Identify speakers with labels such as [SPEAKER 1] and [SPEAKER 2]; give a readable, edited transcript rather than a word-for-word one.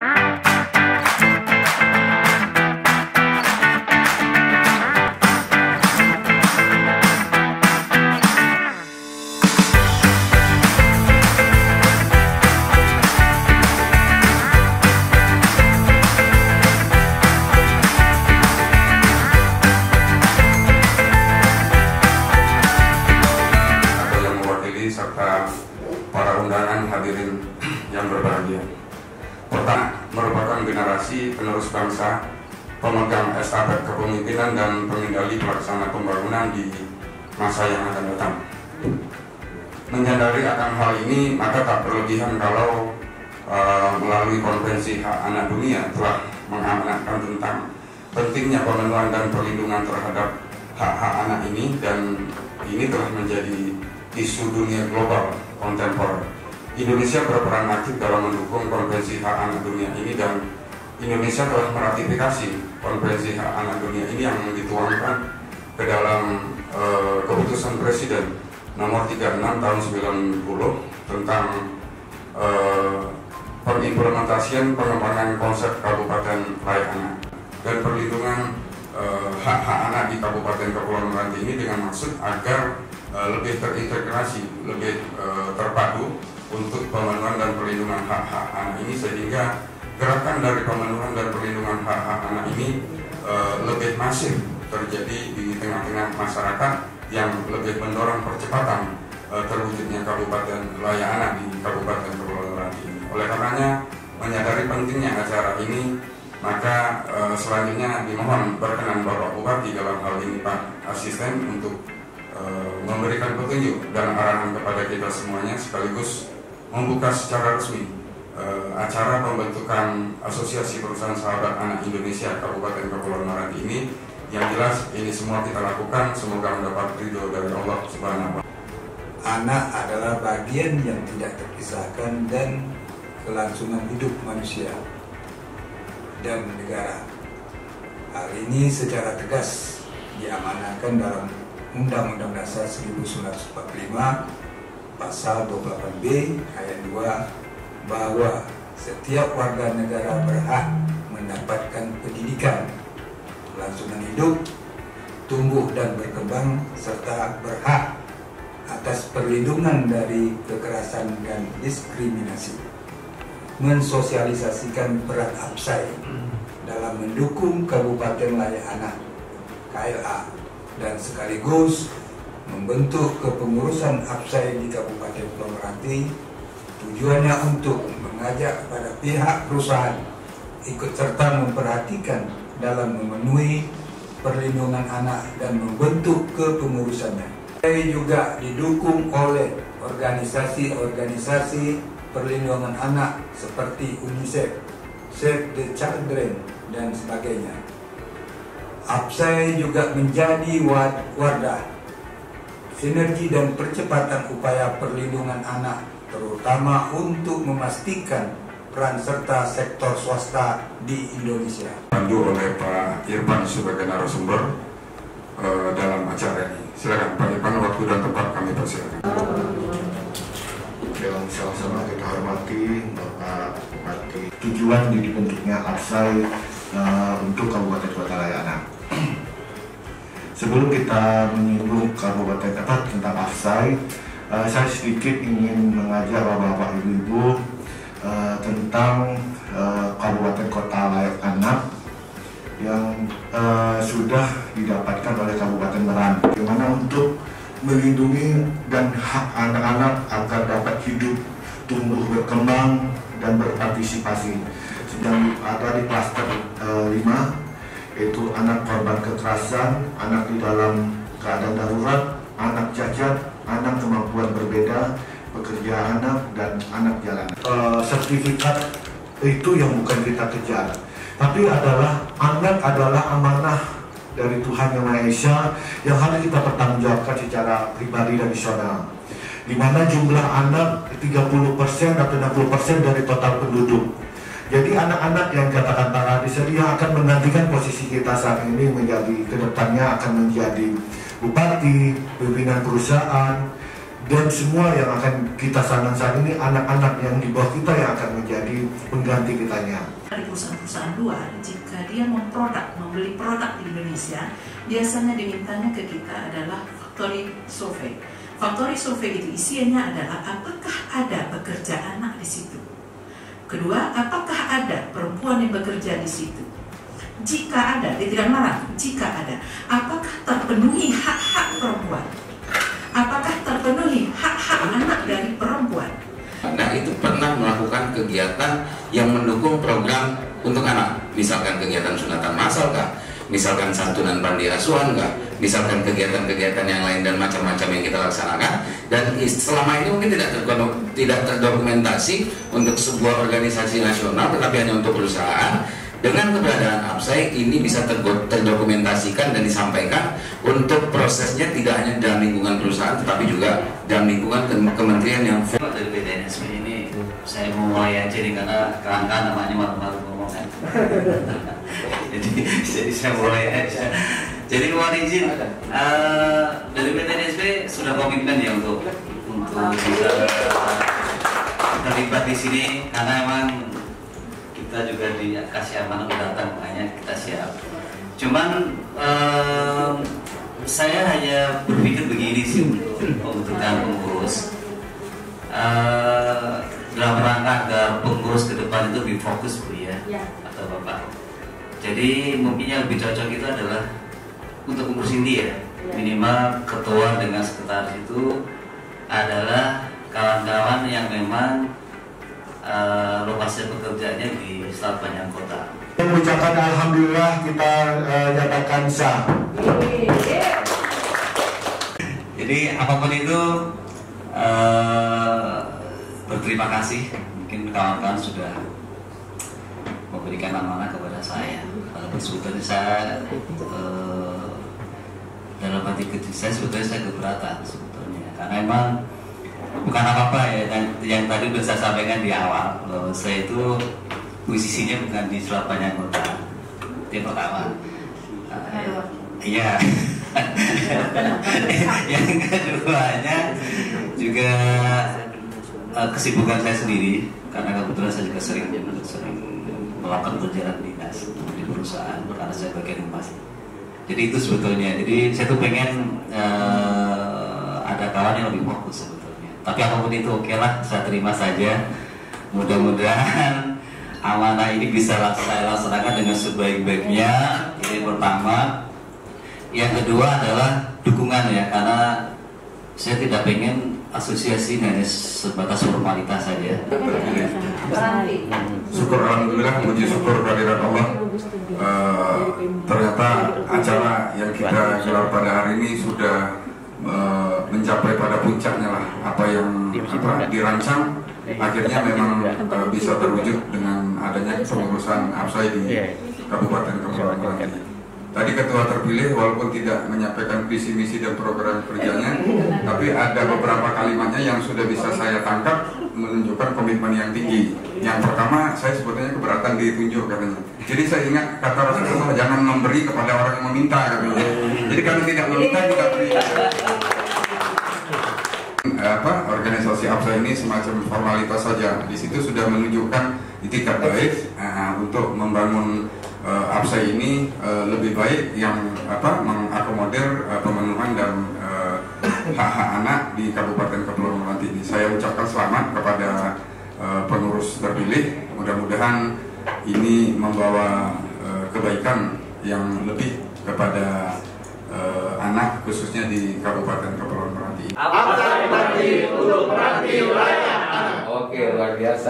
[SPEAKER 1] serta para undangan hadirin yang berbahagia. Pertama, merupakan generasi penerus bangsa, pemegang estafet kepemimpinan dan pengendali pelaksana pembangunan di masa yang akan datang. Menyadari akan hal ini, maka tak berlebihan kalau melalui Konvensi Hak Anak Dunia telah mengamanatkan tentang pentingnya pemenuhan dan perlindungan terhadap hak-hak anak ini, dan ini telah menjadi isu dunia global kontemporer. Indonesia berperan aktif dalam mendukung Konvensi Hak Anak Dunia ini, dan Indonesia telah meratifikasi Konvensi Hak Anak Dunia ini yang dituangkan ke dalam keputusan Presiden nomor 36 tahun 90 tentang pengimplementasian pengembangan konsep Kabupaten Layak Anak dan perlindungan hak-hak anak di Kabupaten Kepulauan Meranti ini, dengan maksud agar lebih terintegrasi, lebih terpadu untuk pemenuhan dan perlindungan hak-hak anak ini, sehingga gerakan dari pemenuhan dan perlindungan hak-hak anak ini lebih masif terjadi di tengah-tengah masyarakat, yang lebih mendorong percepatan terwujudnya Kabupaten Layak Anak di Kabupaten Kepulauan Meranti ini. Oleh karenanya, menyadari pentingnya acara ini, maka selanjutnya dimohon berkenan Bapak Bupati dalam hal ini Pak Asisten untuk memberikan petunjuk dan arahan kepada kita semuanya, sekaligus membuka secara resmi acara pembentukan Asosiasi Perusahaan Sahabat Anak Indonesia Kabupaten Kepulauan Meranti ini. Yang jelas ini semua kita lakukan semoga mendapat ridho dari Allah Subhanahu wa Ta'ala.
[SPEAKER 2] Anak adalah bagian yang tidak terpisahkan dan kelangsungan hidup manusia dan negara. Hal ini secara tegas diamanahkan dalam Undang-Undang Dasar 1945 Pasal 28B ayat 2, bahwa setiap warga negara berhak mendapatkan pendidikan, kelangsungan hidup, tumbuh dan berkembang, serta berhak atas perlindungan dari kekerasan dan diskriminasi. Mensosialisasikan peran APSAI dalam mendukung Kabupaten Layak Anak KLA, dan sekaligus membentuk kepengurusan APSAI di Kabupaten Kepulauan Meranti. Tujuannya untuk mengajak pada pihak perusahaan ikut serta memperhatikan dalam memenuhi perlindungan anak dan membentuk kepengurusannya. APSAI juga didukung oleh organisasi-organisasi perlindungan anak seperti UNICEF, Save the Children, dan sebagainya. APSAI juga menjadi wadah sinergi dan percepatan upaya perlindungan anak, terutama untuk memastikan peran serta sektor swasta di Indonesia.
[SPEAKER 1] Dipandu oleh Pak Irfan sebagai narasumber dalam acara ini. Silakan Pak Irfan, waktu dan tempat kami persilakan.
[SPEAKER 3] Yang sama-sama kita hormati Bapak Bupati. Tujuan dibentuknya APSAI untuk Kabupaten Kota Layak Anak. Sebelum kita menyinggung Kabupaten Kota tentang APSAI, saya sedikit ingin mengajak Bapak-Bapak Ibu-Ibu tentang Kabupaten Kota Layak Anak yang sudah didapatkan oleh Kabupaten Meranti, dimana untuk melindungi dan hak anak-anak agar dapat hidup, tumbuh, berkembang, dan berpartisipasi. Sedang ada di klaster 5, yaitu anak korban kekerasan, anak di dalam keadaan darurat, anak cacat, anak kemampuan berbeda, pekerja anak, dan anak jalanan. Sertifikat itu yang bukan kita kejar, tapi anak adalah amanah dari Tuhan Yang Maha Esa yang harus kita pertanggungjawabkan secara pribadi dan nasional, di mana jumlah anak 30% atau 60% dari total penduduk. Jadi anak-anak yang katakan Pak Adi sedia akan menggantikan posisi kita saat ini, menjadi kedepannya akan menjadi bupati, pimpinan perusahaan, Dan semua yang akan kita sandang saat ini anak-anak yang di bawah kita yang akan menjadi pengganti kitanya.
[SPEAKER 4] Dari perusahaan-perusahaan luar, jika dia membeli produk di Indonesia, biasanya dimintanya ke kita adalah factory survey. Factory survey itu isinya adalah apakah ada pekerja anak di situ. Kedua, apakah ada perempuan yang bekerja di situ. Jika ada, dia tidak marah. Jika ada, apakah terpenuhi hak-hak perempuan? Apakah terpenuhi hak-hak anak dari perempuan?
[SPEAKER 5] Nah, itu pernah melakukan kegiatan yang mendukung program untuk anak, misalkan kegiatan sunatan massal kah, misalkan santunan panti asuhan kah, misalkan kegiatan-kegiatan yang lain dan macam-macam yang kita laksanakan. Dan selama ini mungkin tidak terdokumentasi untuk sebuah organisasi nasional, tetapi hanya untuk perusahaan. Dengan keberadaan APSAI ini bisa terdokumentasikan dan disampaikan untuk prosesnya tidak hanya dalam lingkungan perusahaan tetapi juga dalam lingkungan kementerian yang
[SPEAKER 6] dari PTNSB ini saya mau mulai aja nih karena kerangka namanya malu-malu ngomong kan. jadi saya mulai aja. Jadi mohon izin dari PTNSB sudah komitmen ya untuk bisa terlibat di sini karena emang kita juga dikasih amanah datang, makanya kita siap. Cuman saya hanya berpikir begini sih untuk pembentukan pengurus dalam rangka agar pengurus ke depan itu lebih fokus Bu ya atau Bapak. Jadi mungkin yang lebih cocok itu adalah untuk pengurus inti ya, minimal ketua dengan sekretaris itu adalah kawan-kawan yang memang lokasi pekerjaannya di Selat Panjang Kota.
[SPEAKER 3] Mengucapkan alhamdulillah kita nyatakan sah.
[SPEAKER 6] Jadi apapun itu berterima kasih. Mungkin kawan-kawan sudah memberikan amanah kepada saya. Walaupun sebetulnya saya dalam hati kecil saya keberatan sebetulnya karena emang bukan apa-apa ya, yang tadi sudah saya sampaikan di awal bahwa saya itu posisinya bukan di Selat Panjang Kota. Itu yang pertama. Iya. Yang keduanya juga kesibukan saya sendiri karena kebetulan saya juga sering melakukan perjalanan dinas di perusahaan karena saya bagian humas. Jadi itu sebetulnya. Jadi saya tuh pengen ada kawan yang lebih fokus sebetulnya. Tapi apapun itu oke lah, saya terima saja. Mudah-mudahan amanah ini bisa saya laksanakan dengan sebaik-baiknya. Ini pertama. Yang kedua adalah dukungan ya, karena saya tidak pengen asosiasi hanya sebatas formalitas saja.
[SPEAKER 1] Syukur alhamdulillah, puji syukur kehadirat Allah. Ternyata acara yang kita gelar pada hari ini sudah mencapai pada puncaknya lah. Apa yang dirancang akhirnya memang bisa terwujud dengan adanya pengurusan APSAI di Kabupaten Kepulauan Meranti. Tadi ketua terpilih walaupun tidak menyampaikan visi misi dan program kerjanya, tapi ada beberapa kalimatnya yang sudah bisa saya tangkap menunjukkan komitmen yang tinggi. Yang pertama, saya sebetulnya keberatan ditunjuk katanya. Jadi saya ingat kata Rasulullah, jangan memberi kepada orang yang meminta katanya. Jadi kalau tidak meminta kita beri. Organisasi APSAI ini semacam formalitas saja. Di situ sudah menunjukkan itikat baik untuk membangun APSAI ini lebih baik yang mengakomodir pemenuhan dan hak-hak anak di Kabupaten Kepulauan Meranti ini. Saya ucapkan selamat kepada pengurus terpilih. Mudah-mudahan ini membawa kebaikan yang lebih kepada anak khususnya di Kabupaten Kepulauan Meranti.
[SPEAKER 7] APSAI Meranti untuk Meranti Layak Anak. Oke, luar biasa.